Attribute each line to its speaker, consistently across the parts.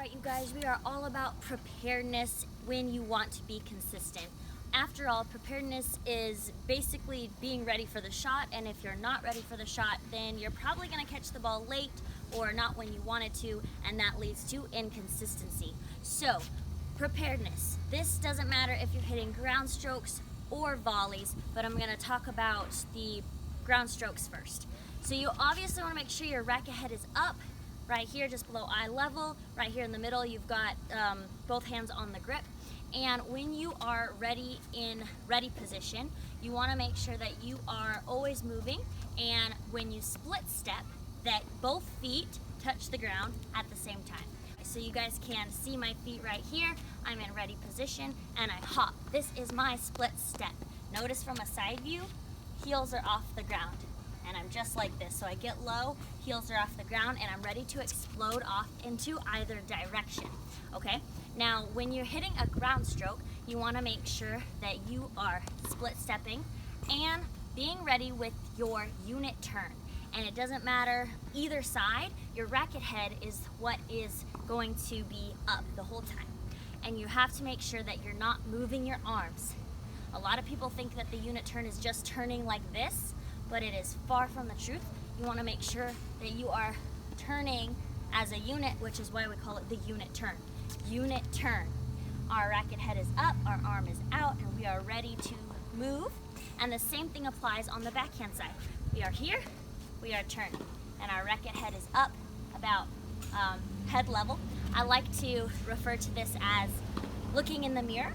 Speaker 1: right, you guys, we are all about preparedness when you want to be consistent. After all, preparedness is basically being ready for the shot, and if you're not ready for the shot, then you're probably going to catch the ball late or not when you wanted to, and that leads to inconsistency. So, preparedness. This doesn't matter if you're hitting ground strokes or volleys, but I'm going to talk about the ground strokes first. So you obviously want to make sure your racket head is up, right here just below eye level. Right here in the middle you've got both hands on the grip. And when you are in ready position, you want to make sure that you are always moving, and when you split step, that both feet touch the ground at the same time. So you guys can see my feet right here. I'm in ready position and I hop. This is my split step. Notice from a side view, heels are off the ground. And I'm just like this. So I get low, heels are off the ground, and I'm ready to explode off into either direction. Okay? Now, when you're hitting a ground stroke, you want to make sure that you are split stepping and being ready with your unit turn. And it doesn't matter either side, your racket head is what is going to be up the whole time. And you have to make sure that you're not moving your arms. A lot of people think that the unit turn is just turning like this, but it is far from the truth. You want to make sure that you are turning as a unit, which is why we call it the unit turn. Unit turn. Our racket head is up, our arm is out, and we are ready to move. And the same thing applies on the backhand side. We are here, we are turning, and our racket head is up about head level. I like to refer to this as looking in the mirror,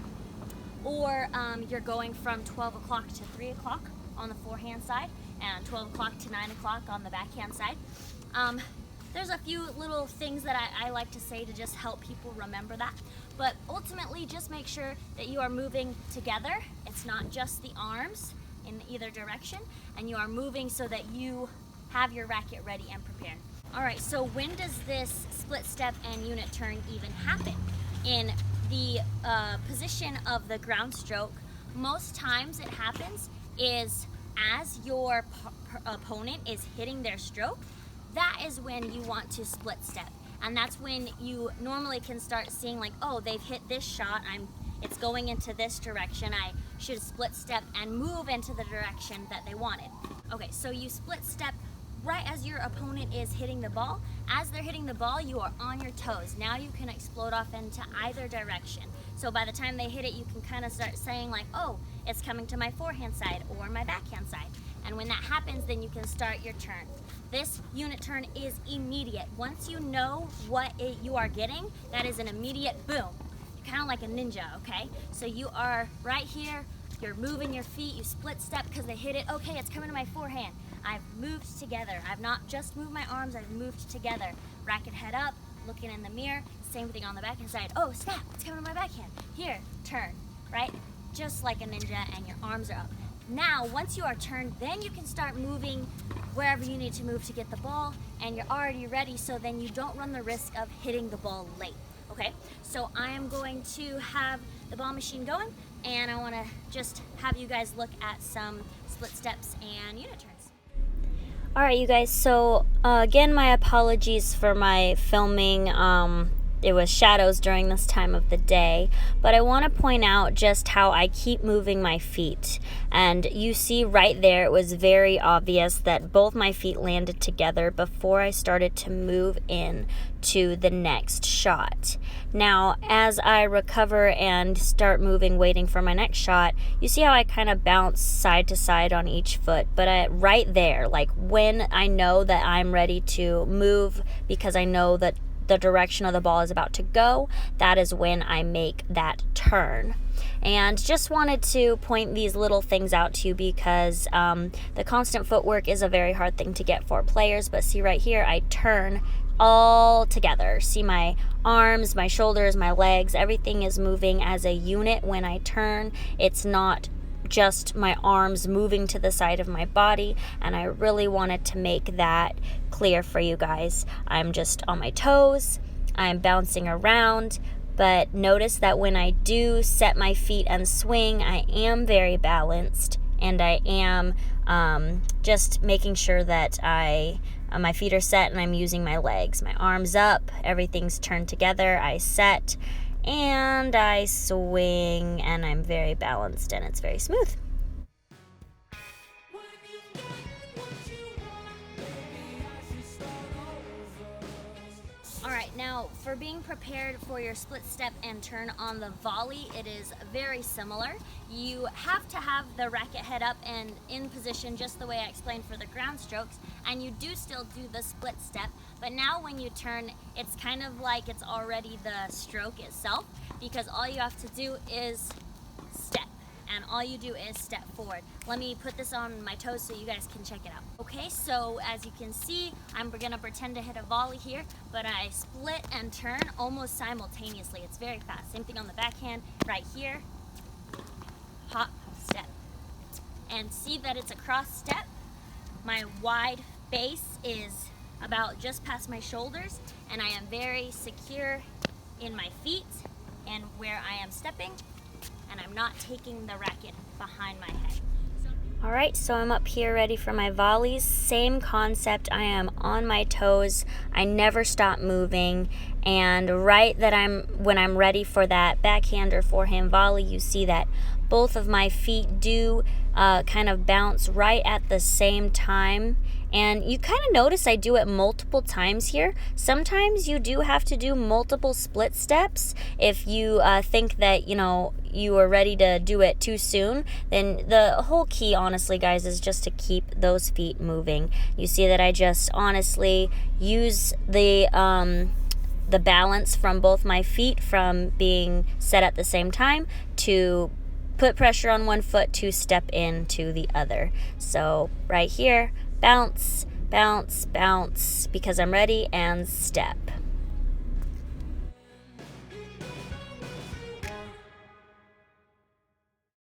Speaker 1: or you're going from 12 o'clock to 3 o'clock on the forehand side, and 12 o'clock to 9 o'clock on the backhand side. There's a few little things that I like to say to just help people remember that. But ultimately, just make sure that you are moving together. It's not just the arms in either direction, and you are moving so that you have your racket ready and prepared. All right, so when does this split step and unit turn even happen? In the position of the ground stroke, most times it happens is as your opponent is hitting their stroke, that is when you want to split step. And that's when you normally can start seeing like, oh, they've hit this shot, it's going into this direction, I should split step and move into the direction that they wanted. Okay, so you split step right as your opponent is hitting the ball. As they're hitting the ball, you are on your toes. Now you can explode off into either direction. So by the time they hit it, you can kind of start saying like, oh, it's coming to my forehand side or my backhand side. And when that happens, then you can start your turn. This unit turn is immediate. Once you know what you are getting, that is an immediate boom. You're kind of like a ninja, okay? So you are right here, you're moving your feet, you split step because they hit it. Okay, it's coming to my forehand. I've moved together. I've not just moved my arms, I've moved together. Racket head up, looking in the mirror, same thing on the backhand side. Oh, snap, it's coming to my backhand. Here, turn, right? Just like a ninja, and your arms are up. Now, once you are turned, then you can start moving wherever you need to move to get the ball, and you're already ready, so then you don't run the risk of hitting the ball late, okay? So I am going to have the ball machine going, and I wanna just have you guys look at some split steps and unit turns. All right, you guys, so again, my apologies for my filming. It was shadows during this time of the day, but I want to point out just how I keep moving my feet. And you see right there, it was very obvious that both my feet landed together before I started to move in to the next shot. Now, as I recover and start moving, waiting for my next shot, you see how I kind of bounce side to side on each foot. But right there, like when I know that I'm ready to move because I know that the direction of the ball is about to go, that is when I make that turn. And just wanted to point these little things out to you because the constant footwork is a very hard thing to get for players. But see right here, I turn all together. See my arms, my shoulders, my legs, everything is moving as a unit when I turn. It's not just my arms moving to the side of my body, and I really wanted to make that clear for you guys. I'm just on my toes, I'm bouncing around, but notice that when I do set my feet and swing, I am very balanced, and I am just making sure that I my feet are set and I'm using my legs. My arms up, everything's turned together, I set, and I swing, and I'm very balanced and it's very smooth. Alright, now for being prepared for your split step and turn on the volley, it is very similar. You have to have the racket head up and in position just the way I explained for the ground strokes, and you do still do the split step, but now when you turn, it's kind of like it's already the stroke itself, because all you have to do is step. And all you do is step forward. Let me put this on my toes so you guys can check it out. Okay, so as you can see, I'm gonna pretend to hit a volley here, but I split and turn almost simultaneously. It's very fast. Same thing on the backhand, right here, hop, step. And see that it's a cross step. My wide base is about just past my shoulders, and I am very secure in my feet and where I am stepping, and I'm not taking the racket behind my head. All right, so I'm up here ready for my volleys. Same concept, I am on my toes. I never stop moving, and when I'm ready for that backhand or forehand volley, you see that both of my feet do kind of bounce right at the same time. And you kind of notice I do it multiple times here. Sometimes you do have to do multiple split steps. If you think that, you are ready to do it too soon, then the whole key, honestly, guys, is just to keep those feet moving. You see that I just honestly use the balance from both my feet from being set at the same time to put pressure on one foot to step into the other. So right here, bounce, bounce, bounce, because I'm ready, and step.